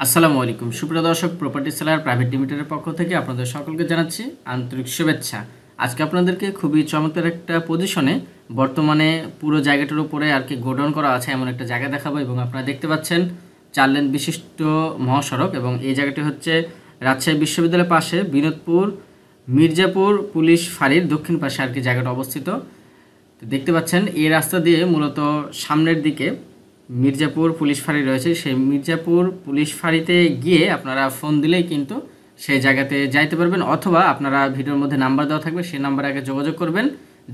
আসসালামু আলাইকুম সুপ্রিয় দর্শক, প্রপার্টি সেলার প্রাইভেট লিমিটেডের পক্ষ থেকে আপনাদের সকলকে জানাচ্ছি আন্তরিক শুভেচ্ছা। আজকে আপনাদেরকে খুবই চমৎকার একটা পজিশনে বর্তমানে পুরো জায়গাটার উপরে আর কি গোডাউন করা আছে এমন একটা জায়গা দেখাবো। এবং আপনারা দেখতে পাচ্ছেন 4 লেন বিশিষ্ট মহাসড়ক, এবং এই জায়গাটি হচ্ছে রাজশাহী বিশ্ববিদ্যালয়ের পাশে বিনোদপুর মির্জাপুর পুলিশ ফাঁড়ির দক্ষিণ পাশে আর কি জায়গাটা অবস্থিত। তো দেখতে পাচ্ছেন এই রাস্তা দিয়ে মূলত সামনের দিকে মির্জাপুর পুলিশ ফাঁড়ি রয়েছে। সেই মির্জাপুর পুলিশ ফাঁড়িতে গিয়ে আপনারা ফোন দিলেই কিন্তু সেই জায়গাতে যাইতে পারবেন, অথবা আপনারা ভিডিওর মধ্যে নাম্বার দেওয়া থাকবে, সেই নাম্বারে আগে যোগাযোগ করবেন।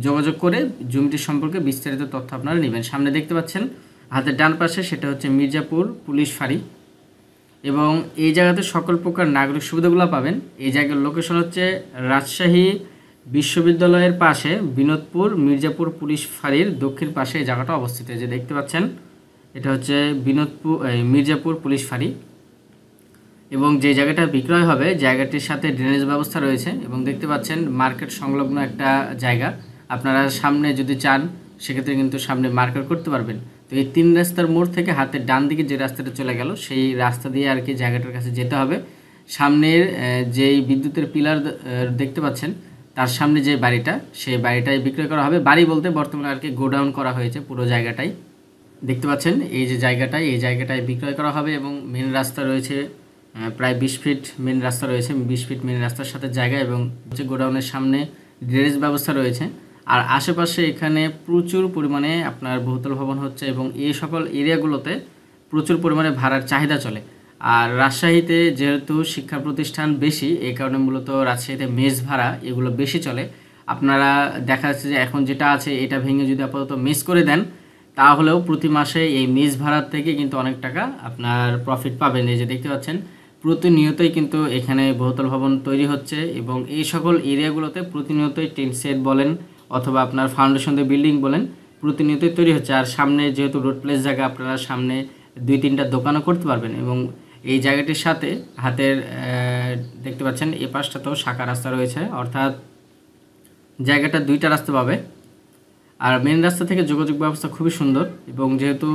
যোগাযোগ করে জমিটির সম্পর্কে বিস্তারিত তথ্য আপনারা নেবেন। সামনে দেখতে পাচ্ছেন হাতের ডান পাশে সেটা হচ্ছে মির্জাপুর পুলিশ ফাঁড়ি, এবং এই জায়গাতে সকল প্রকার নাগরিক সুবিধাগুলো পাবেন। এই জায়গার লোকেশন হচ্ছে রাজশাহী বিশ্ববিদ্যালয়ের পাশে বিনোদপুর মির্জাপুর পুলিশ ফাঁড়ির দক্ষিণ পাশে এই জায়গাটা অবস্থিত। যে দেখতে পাচ্ছেন এটা হচ্ছে মির্জাপুর পুলিশ ফাঁড়ি, এবং যে জায়গাটা বিক্রয় হবে জায়গাটির সাথে ড্রেনেজ ব্যবস্থা রয়েছে, এবং দেখতে পাচ্ছেন মার্কেট সংলগ্ন একটা জায়গা। আপনারা সামনে যদি চান সেক্ষেত্রে কিন্তু সামনে মার্কেট করতে পারবেন। তো এই 3 রাস্তার মোড় থেকে হাতের ডান দিকে যে রাস্তাটা চলে গেল সেই রাস্তা দিয়ে আর কি জায়গাটার কাছে যেতে হবে। সামনের যেই বিদ্যুতের পিলার দেখতে পাচ্ছেন তার সামনে যে বাড়িটা, সেই বাড়িটাই বিক্রয় করা হবে। বাড়ি বলতে বর্তমানে আর কি গোডাউন করা হয়েছে পুরো জায়গাটাই। দেখতে পাচ্ছেন এই যে এই জায়গাটায় বিক্রয় করা হবে, এবং মেন রাস্তা রয়েছে প্রায় 20 ফিট মেন রাস্তা রয়েছে। 20 ফিট মেন রাস্তার সাথে জায়গা, এবং হচ্ছে গোডাউনের সামনে ড্রেনেজ ব্যবস্থা রয়েছে। আর আশেপাশে এখানে প্রচুর পরিমাণে আপনার বহুতল ভবন হচ্ছে, এবং এই সকল এরিয়াগুলোতে প্রচুর পরিমাণে ভাড়ার চাহিদা চলে। আর রাজশাহীতে যেহেতু শিক্ষা প্রতিষ্ঠান বেশি, এই কারণে মূলত রাজশাহীতে মেস ভাড়া এগুলো বেশি চলে। আপনারা দেখা যাচ্ছে যে এখন যেটা আছে এটা ভেঙে যদি আপাতত মেস করে দেন, তাহলেও প্রতি মাসে এই মেস ভাড়ার থেকে কিন্তু অনেক টাকা আপনার প্রফিট পাবেন। এই যে দেখতে পাচ্ছেন প্রতিনিয়তই কিন্তু এখানে বহুতল ভবন তৈরি হচ্ছে, এবং এই সকল এরিয়াগুলোতে প্রতিনিয়তই টিন সেট বলেন অথবা আপনার ফাউন্ডেশন দিয়ে বিল্ডিং বলেন প্রতিনিয়তই তৈরি হচ্ছে। আর সামনে যেহেতু রোড প্লেস জায়গা, আপনারা সামনে 2-3টা দোকানও করতে পারবেন। এবং এই জায়গাটির সাথে হাতের দেখতে পাচ্ছেন এ পাশটাতেও শাখা রাস্তা রয়েছে, অর্থাৎ জায়গাটা 2টা রাস্তা পাবে। আর মেন রাস্তা থেকে যোগাযোগ ব্যবস্থা খুবই সুন্দর, এবং যেহেতু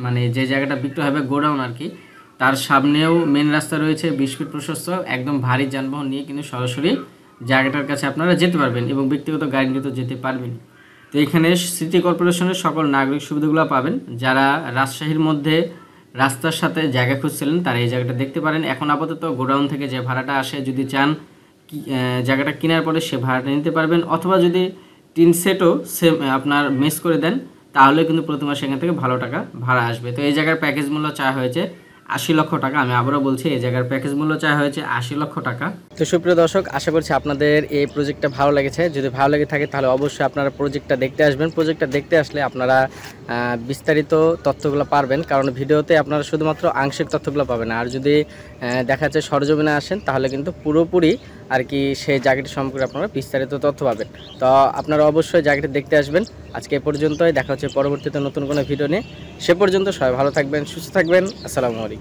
মানে যে জায়গাটা বিক্রয় হবে গোডাউন আর কি, তার সামনেও মেন রাস্তা রয়েছে 20 ফিট প্রশস্ত। একদম ভারী যানবাহন নিয়ে কিন্তু সরাসরি জায়গাটার কাছে আপনারা যেতে পারবেন, এবং ব্যক্তিগত গাড়ি নিয়ে তো যেতে পারবেন। তো এখানে সিটি কর্পোরেশনের সকল নাগরিক সুবিধাগুলো পাবেন। যারা রাজশাহীর মধ্যে রাস্তার সাথে জায়গা খুঁজছিলেন তারা এই জায়গাটা দেখতে পারেন। এখন আপাতত গোডাউন থেকে যে ভাড়াটা আসে, যদি চান জায়গাটা কেনার পরে সে ভাড়াটা নিতে পারবেন, অথবা যদি টিন সেটও সেম আপনার মেস করে দেন তাহলে কিন্তু প্রতি মাসে এখান থেকে ভালো টাকা ভাড়া আসবে। তো এই জায়গার প্যাকেজ মূল্য চাওয়া হয়েছে 80 লক্ষ টাকা। আমি আবারও বলছি, এই জায়গার প্যাকেজ মূল্য চাওয়া হয়েছে 80 লক্ষ টাকা। তো সুপ্রিয় দর্শক, আশা করছি আপনাদের এই প্রজেক্টটা ভালো লেগেছে। যদি ভালো লেগে থাকে তাহলে অবশ্যই আপনারা প্রজেক্টটা দেখতে আসবেন। প্রজেক্টটা দেখতে আসলে আপনারা বিস্তারিত তথ্যগুলো পারবেন, কারণ ভিডিওতে আপনারা শুধুমাত্র আংশিক তথ্যগুলো পাবেন। আর যদি দেখা যাচ্ছে সরজমিনে আসেন তাহলে কিন্তু পুরোপুরি আর কি সেই জায়গাটি সম্পর্কে আপনারা বিস্তারিত তথ্য পাবেন। তো আপনারা অবশ্যই জায়গাটি দেখতে আসবেন। আজকে এ পর্যন্তই, দেখা হচ্ছে পরবর্তীতে নতুন কোনো ভিডিও নিয়ে। সে পর্যন্ত সবাই ভালো থাকবেন, সুস্থ থাকবেন। আসসালামু আলাইকুম।